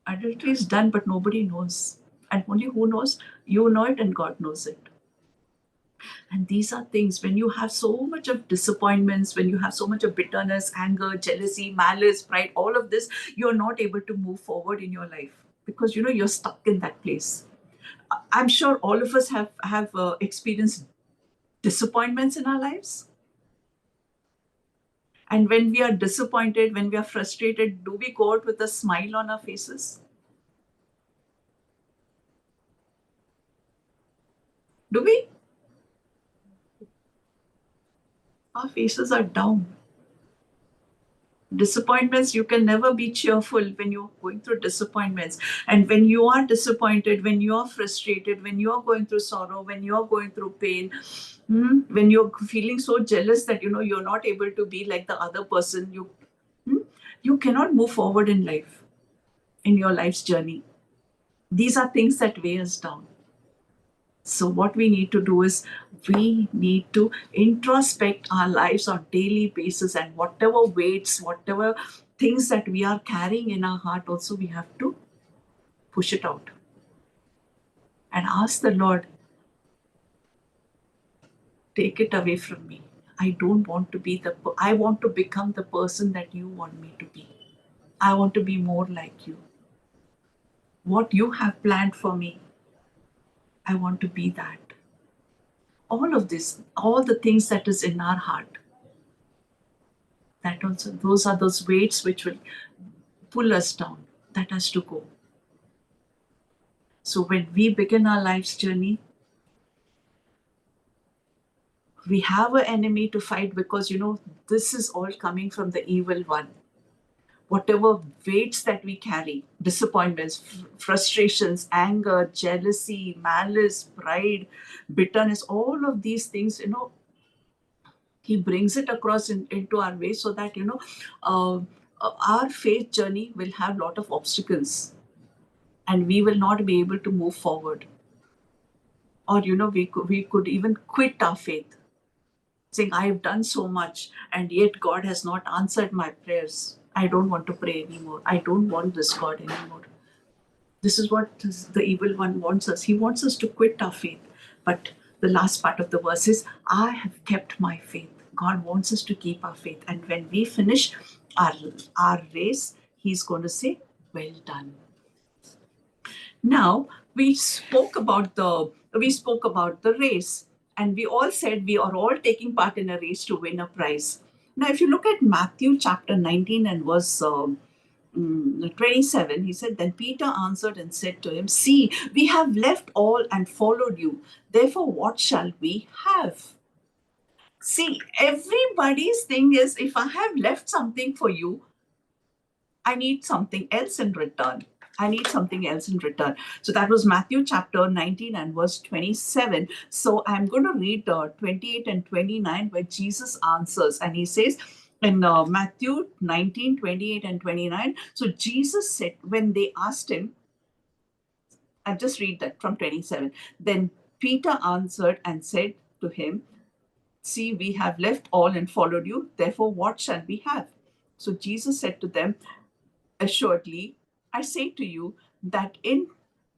[SPEAKER 2] adultery is done, but nobody knows. And only who knows? You know it, and God knows it. And these are things, when you have so much of disappointments, when you have so much of bitterness, anger, jealousy, malice, pride, all of this, you're not able to move forward in your life because you're stuck in that place. I'm sure all of us have experienced disappointments in our lives. And when we are disappointed, when we are frustrated, do we go out with a smile on our faces? Do we? Our faces are down. Disappointments, you can never be cheerful when you're going through disappointments. And when you are disappointed, when you are frustrated, when you are going through sorrow, when you are going through pain, when you're feeling so jealous that you're not able to be like the other person, you cannot move forward in life, in your life's journey. These are things that weigh us down. So what we need to do is we need to introspect our lives on daily basis, and whatever weights, whatever things that we are carrying in our heart, also we have to push it out and ask the Lord, take it away from me. I don't want to be I want to become the person that you want me to be. I want to be more like you. What you have planned for me, I want to be that. All of this, all the things that is in our heart, that also, those are those weights which will pull us down. That has to go. So when we begin our life's journey, we have an enemy to fight, because this is all coming from the evil one. Whatever weights that we carry, disappointments, frustrations, anger, jealousy, malice, pride, bitterness, all of these things, he brings it across into our way, so that our faith journey will have a lot of obstacles, and we will not be able to move forward. Or we could even quit our faith, saying, I have done so much and yet God has not answered my prayers. I don't want to pray anymore. I don't want this God anymore. This is what the evil one wants us. He wants us to quit our faith. But the last part of the verse is, I have kept my faith. God wants us to keep our faith. And when we finish our race, he's going to say, well done. Now, we spoke about the race, and we all said we are all taking part in a race to win a prize. Now, if you look at Matthew chapter 19 and verse 27, he said, then Peter answered and said to him, see, we have left all and followed you. Therefore, what shall we have? See, everybody's thing is, if I have left something for you, I need something else in return. I need something else in return. So that was Matthew chapter 19 and verse 27. So I'm going to read 28 and 29, where Jesus answers. And he says in Matthew 19, 28 and 29. So Jesus said, when they asked him, I'll just read that from 27. Then Peter answered and said to him, see, we have left all and followed you. Therefore, what shall we have? So Jesus said to them, assuredly, I say to you that in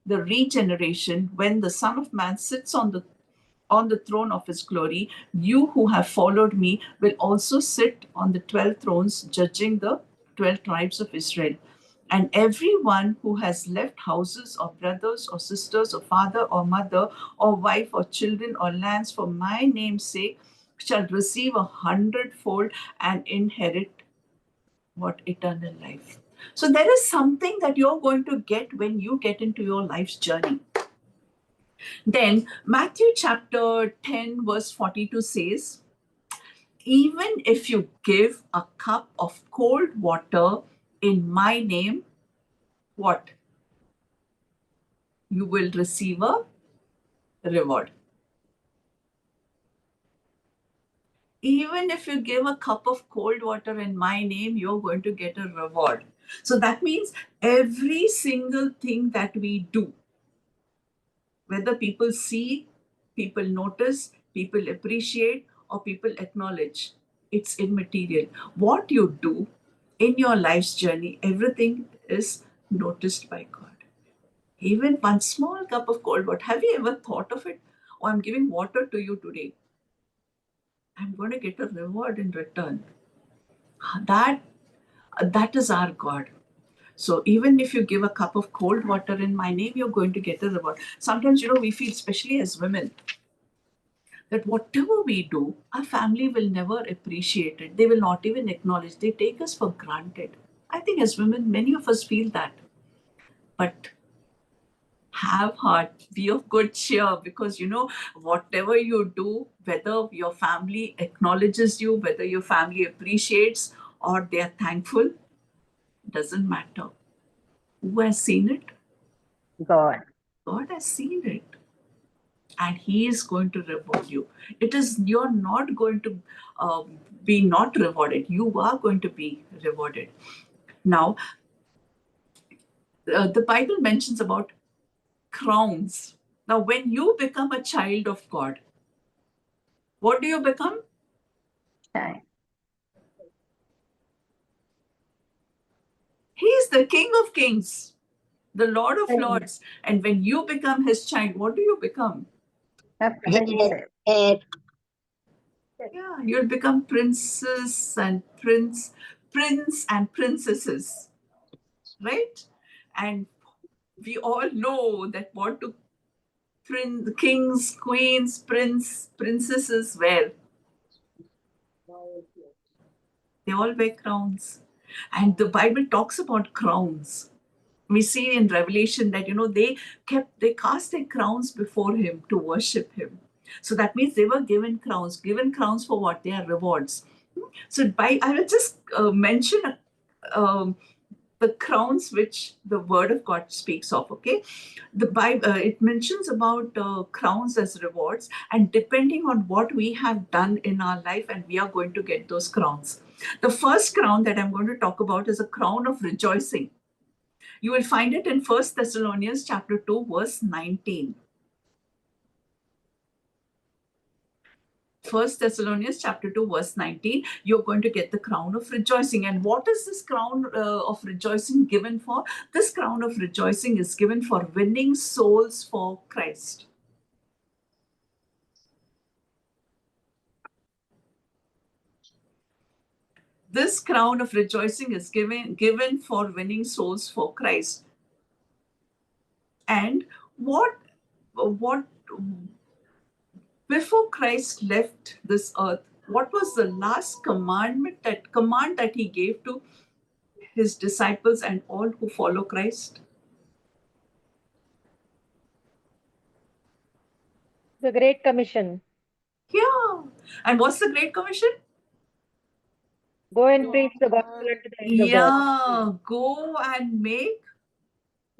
[SPEAKER 2] the regeneration, when the Son of Man sits on the throne of his glory, you who have followed me will also sit on the 12 thrones, judging the 12 tribes of Israel. And everyone who has left houses or brothers or sisters or father or mother or wife or children or lands for my name's sake shall receive 100-fold and inherit what? Eternal life. So there is something that you're going to get when you get into your life's journey. Then Matthew chapter 10 verse 42 says, even if you give a cup of cold water in my name, what? You will receive a reward. Even if you give a cup of cold water in my name, you're going to get a reward. So that means every single thing that we do, whether people see, people notice, people appreciate, or people acknowledge, it's immaterial. What you do in your life's journey, everything is noticed by God. Even one small cup of cold water. Have you ever thought of it? Oh, I'm giving water to you today. I'm going to get a reward in return. That is our God. So even if you give a cup of cold water in my name, you're going to get a reward. Sometimes, we feel, especially as women, that whatever we do, our family will never appreciate it. They will not even acknowledge. They take us for granted. I think as women, many of us feel that. But have heart, be of good cheer, because whatever you do, whether your family acknowledges you, whether your family appreciates, or they are thankful, doesn't matter. Who has seen it?
[SPEAKER 3] God.
[SPEAKER 2] God has seen it. And He is going to reward you. It is, you're not going to be not rewarded. You are going to be rewarded. Now, the Bible mentions about crowns. Now, when you become a child of God, what do you become?
[SPEAKER 3] Child.
[SPEAKER 2] He is the King of Kings, the Lord of
[SPEAKER 3] Amen.
[SPEAKER 2] Lords. And when you become His child, what do you become?
[SPEAKER 3] A princess.
[SPEAKER 2] Yeah, you'll become princes and prince and princesses, right? And we all know that what do kings, queens, princesses wear? They all wear crowns. And the Bible talks about crowns. We see in Revelation that, they cast their crowns before Him to worship Him. So that means they were given crowns. Given crowns for what? They are rewards. So I will just mention um, the crowns which the Word of God speaks of. Okay, the Bible, it mentions about crowns as rewards, and depending on what we have done in our life, and we are going to get those crowns. The first crown that I'm going to talk about is a crown of rejoicing. You will find it in 1 Thessalonians chapter 2, verse 19. 1 Thessalonians chapter 2, verse 19, you're going to get the crown of rejoicing. And what is this crown of rejoicing given for? This crown of rejoicing is given for winning souls for Christ. This crown of rejoicing is given for winning souls for Christ. And what before Christ left this earth, what was the last command that He gave to His disciples and all who follow Christ?
[SPEAKER 3] The Great Commission.
[SPEAKER 2] Yeah. And what's the Great Commission?
[SPEAKER 3] Go and preach the gospel unto the ends of the earth.
[SPEAKER 2] Yeah, go and make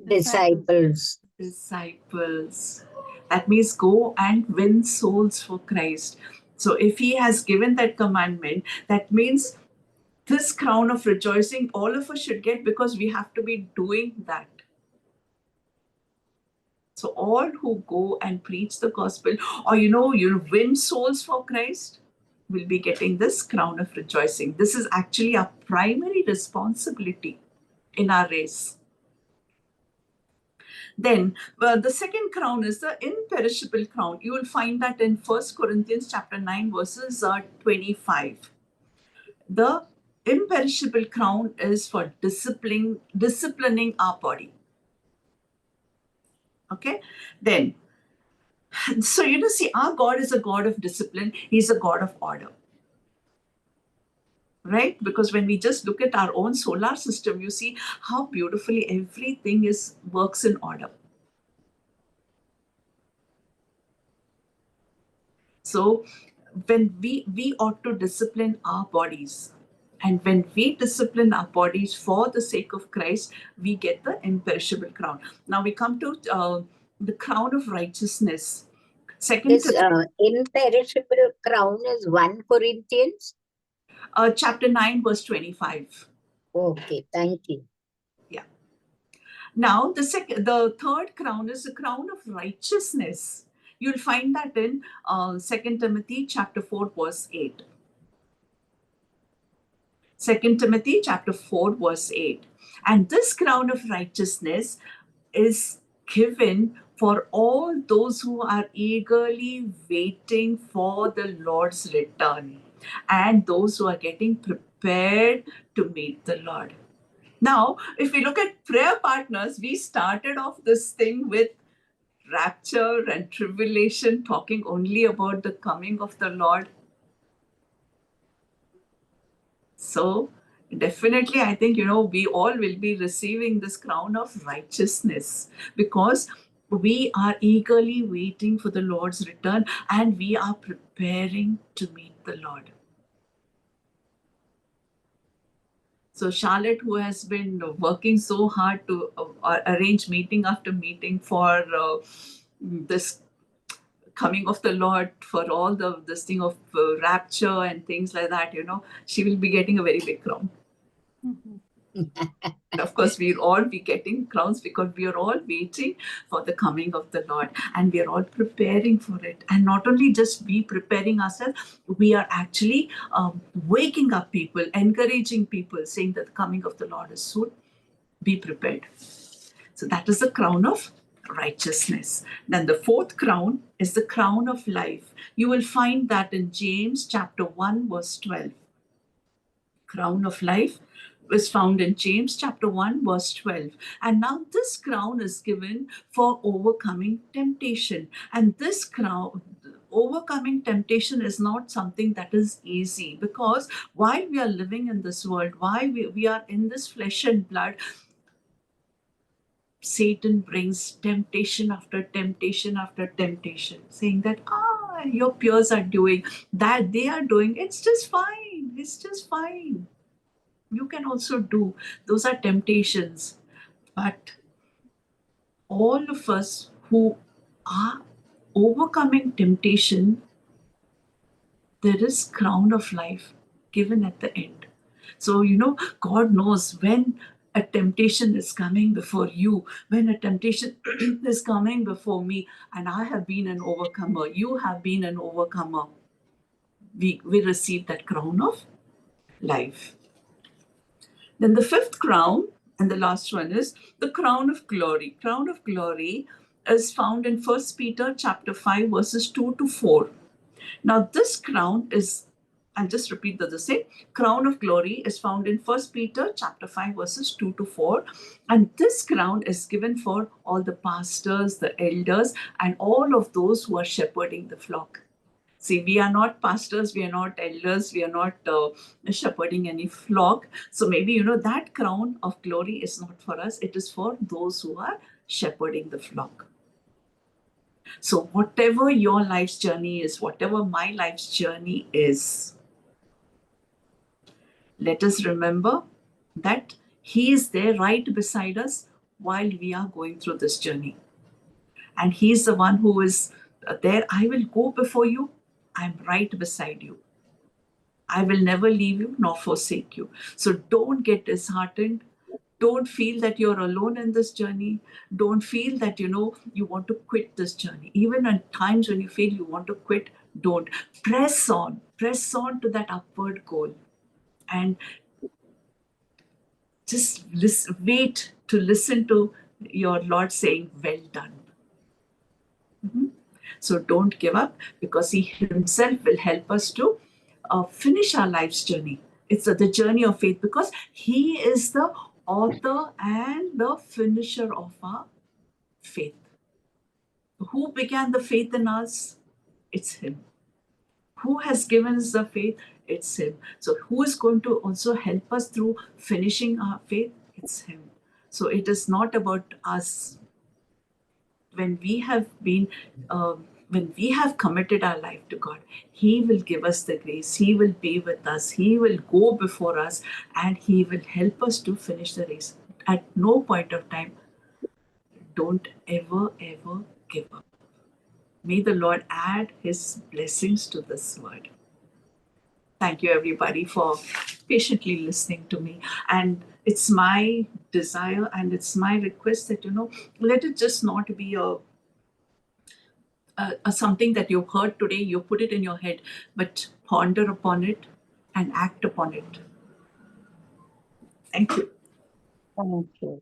[SPEAKER 5] Disciples.
[SPEAKER 2] disciples. That means go and win souls for Christ. So if He has given that commandment, that means this crown of rejoicing all of us should get, because we have to be doing that. So all who go and preach the gospel, or you win souls for Christ, will be getting this crown of rejoicing. This is actually our primary responsibility in our race. Then the second crown is the imperishable crown. You will find that in 1 Corinthians chapter 9, verses 25. The imperishable crown is for disciplining our body. Okay, then, so see, our God is a God of discipline. He's a God of order. Right? Because when we just look at our own solar system, you see how beautifully everything works in order. So when we ought to discipline our bodies, and when we discipline our bodies for the sake of Christ, we get the imperishable crown. Now we come to the crown of righteousness.
[SPEAKER 5] This imperishable crown is 1 Corinthians.
[SPEAKER 2] Chapter 9, verse 25.
[SPEAKER 5] Okay, thank you.
[SPEAKER 2] Yeah. Now the third crown is the crown of righteousness. You'll find that in 2 Timothy chapter 4, verse 8. 2 Timothy chapter 4, verse 8. And this crown of righteousness is given for all those who are eagerly waiting for the Lord's return, and those who are getting prepared to meet the Lord. Now, if we look at prayer partners, we started off this thing with rapture and tribulation, talking only about the coming of the Lord. So definitely, I think, we all will be receiving this crown of righteousness, because we are eagerly waiting for the Lord's return, and we are preparing to meet the Lord. So Charlotte, who has been working so hard to arrange meeting after meeting for this coming of the Lord, for all this thing of rapture and things like that, she will be getting a very big crown. And of course, we'll all be getting crowns because we are all waiting for the coming of the Lord, and we are all preparing for it. And not only just we preparing ourselves, we are actually waking up people, encouraging people, saying that the coming of the Lord is soon. Be prepared. So that is the crown of righteousness. Then the fourth crown is the crown of life. You will find that in James chapter 1, verse 12. Crown of life is found in James chapter 1, verse 12. And now this crown is given for overcoming temptation. And this crown, overcoming temptation, is not something that is easy, because while we are living in this world, while we are in this flesh and blood, Satan brings temptation after temptation after temptation, saying that, your peers are doing that, they are doing, it's just fine, it's just fine. You can also do. Those are temptations. But all of us who are overcoming temptation, there is crown of life given at the end. So, God knows when a temptation is coming before you, when a temptation is coming before me, and I have been an overcomer, you have been an overcomer, we receive that crown of life. Then the fifth crown, and the last one, is the crown of glory. Crown of glory is found in 1 Peter chapter 5, verses 2 to 4. Now this crown is, I'll just repeat the same. Crown of glory is found in 1 Peter chapter 5, verses 2 to 4. And this crown is given for all the pastors, the elders, and all of those who are shepherding the flock. See, we are not pastors, we are not elders, we are not shepherding any flock. So maybe, that crown of glory is not for us. It is for those who are shepherding the flock. So whatever your life's journey is, whatever my life's journey is, let us remember that He is there right beside us while we are going through this journey. And He's the one who is there. I will go before you. I'm right beside you. I will never leave you nor forsake you. So don't get disheartened. Don't feel that you're alone in this journey. Don't feel that, you want to quit this journey. Even at times when you feel you want to quit, don't. Press on to that upward goal. And just wait to listen to your Lord saying, well done. So don't give up, because He Himself will help us to finish our life's journey. It's the journey of faith, because He is the author and the finisher of our faith. Who began the faith in us? It's Him. Who has given us the faith? It's Him. So who is going to also help us through finishing our faith? It's Him. So it is not about us. When we have been when we have committed our life to God, He will give us the grace. He will be with us. He will go before us, and He will help us to finish the race. At no point of time, don't ever give up. May the Lord add His blessings to this word. Thank you, everybody, for patiently listening to me. And it's my desire and it's my request that, let it just not be something that you've heard today, you put it in your head, but ponder upon it and act upon it. Thank you.
[SPEAKER 3] Thank you.